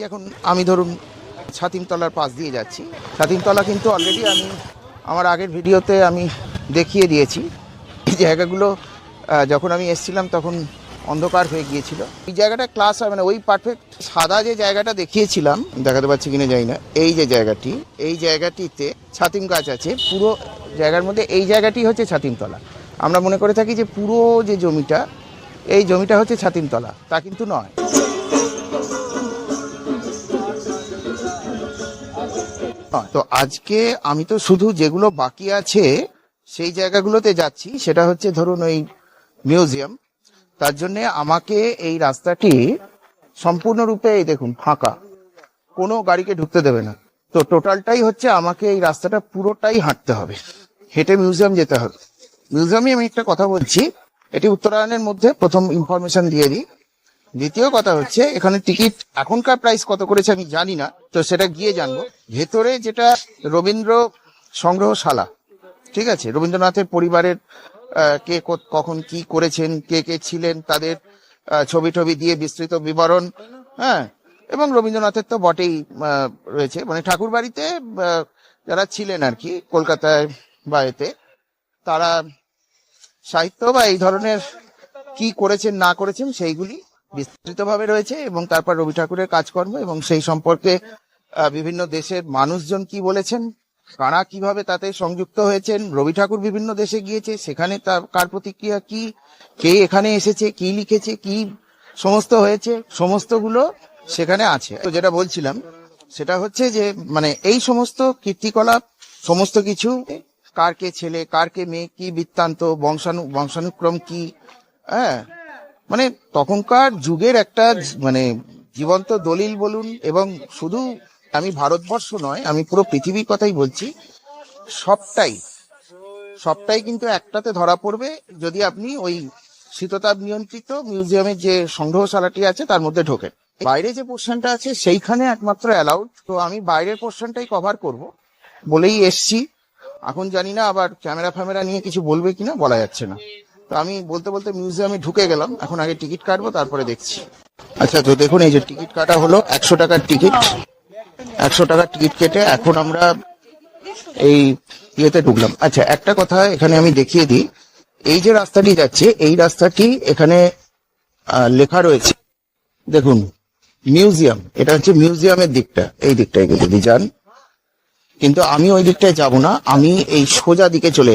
এখন আমি ধরুন ছাতিমতলার পাশ দিয়ে যাচ্ছি। ছাতিমতলা কিন্তু অলরেডি আমি আমার আগের ভিডিওতে আমি দেখিয়ে দিয়েছি। এই জায়গাগুলো যখন আমি এসেছিলাম তখন অন্ধকার হয়ে গিয়েছিল। এই জায়গাটা ক্লাস হয়, মানে ওই পারফেক্ট সাদা যে জায়গাটা দেখিয়েছিলাম, দেখাতে পারছি কিনা জানি না, এই যে জায়গাটি, এই জায়গাটিতে ছাতিম গাছ আছে পুরো জায়গার মধ্যে। এই জায়গাটি হচ্ছে ছাতিমতলা। আমরা মনে করে থাকি যে পুরো যে জমিটা, এই জমিটা হচ্ছে ছাতিমতলা, তা কিন্তু নয়। তো আজকে আমি তো শুধু যেগুলো বাকি আছে সেই জায়গাগুলোতে যাচ্ছি। সেটা হচ্ছে ধরুন ওই মিউজিয়াম। তার জন্য আমাকে এই রাস্তাটি সম্পূর্ণরূপে, এই দেখুন ফাঁকা, কোনো গাড়িকে ঢুকতে দেবে না। তো টোটালটাই হচ্ছে আমাকে এই রাস্তাটা পুরোটাই হাঁটতে হবে, হেঁটে মিউজিয়াম যেতে হবে। মিউজিয়ামে আমি একটা কথা বলছি, এটি উত্তরায়ণের মধ্যে, প্রথম ইনফরমেশন দিয়ে দিই। দ্বিতীয় কথা হচ্ছে এখানে টিকিট এখনকার প্রাইস কত করেছে আমি জানি না, তো সেটা গিয়ে জানবো। ভেতরে যেটা রবীন্দ্র সংগ্রহশালা, ঠিক আছে, রবীন্দ্রনাথের পরিবারের কে কখন কি করেছেন, কে কে ছিলেন, তাদের ছবি টবি দিয়ে বিস্তৃত বিবরণ, হ্যাঁ। এবং রবীন্দ্রনাথের তো বটেই রয়েছে, মানে ঠাকুর বাড়িতে যারা ছিলেন আর কি কলকাতায় বা এতে, তারা সাহিত্য বা এই ধরনের কি করেছেন না করেছেন সেইগুলি বিস্তৃতভাবে রয়েছে। এবং তারপর রবি ঠাকুরের কাজকর্ম এবং সেই সম্পর্কে বিভিন্ন দেশের মানুষজন কি বলেছেন, কারা কিভাবে তাতে সংযুক্ত হয়েছেন। রবি ঠাকুর বিভিন্ন দেশে গিয়েছে, সেখানে তার কার প্রতিক্রিয়া কি, কে এখানে এসেছে, কি লিখেছে, কি সমস্ত হয়েছে, সমস্তগুলো সেখানে আছে। তো যেটা বলছিলাম সেটা হচ্ছে যে মানে এই সমস্ত কীর্তিকলাপ, সমস্ত কিছু, কার কে ছেলে, কার কে মেয়ে, কি বৃত্তান্ত, বংশানুক্রম কি, হ্যাঁ, মানে তখনকার যুগের একটা মানে জীবন্ত দলিল বলুন। এবং শুধু আমি ভারতবর্ষ নয়, আমি পুরো পৃথিবীর কথাই বলছি, সবটাই সবটাই কিন্তু একটাতে ধরা পড়বে যদি আপনি ওই শীততাপ নিয়ন্ত্রিত মিউজিয়ামের যে সংগ্রহশালাটি আছে তার মধ্যে ঢোকেন। বাইরে যে পোর্শনটা আছে সেইখানে একমাত্র অ্যালাউড। তো আমি বাইরের পোর্শনটাই কভার করব বলেই এসছি। এখন জানি না আবার ক্যামেরা ফ্যামেরা নিয়ে কিছু বলবে কিনা, বলা যাচ্ছে না। তো আমি বলতে বলতে মিউজিয়ামে ঢুকে গেলাম। এখন আগে টিকিট কাটবো, তারপরে দেখছি। আচ্ছা, তো দেখুন এই যে টিকিট কাটা হলো, 100 টাকার টিকিট। 100 টাকার টিকিট কেটে এখন আমরা এই ইয়েতে ঢুকলাম। আচ্ছা, একটা কথা এখানে আমি দেখিয়ে দিই, এই যে রাস্তাটি যাচ্ছে, এই রাস্তাটি এখানে লেখা রয়েছে, দেখুন মিউজিয়াম। এটা হচ্ছে মিউজিয়ামের দিকটা, এই দিকটায় যদি যান, কিন্তু আমি ওই দিকটায় যাব না, আমি এই সোজা দিকে চলে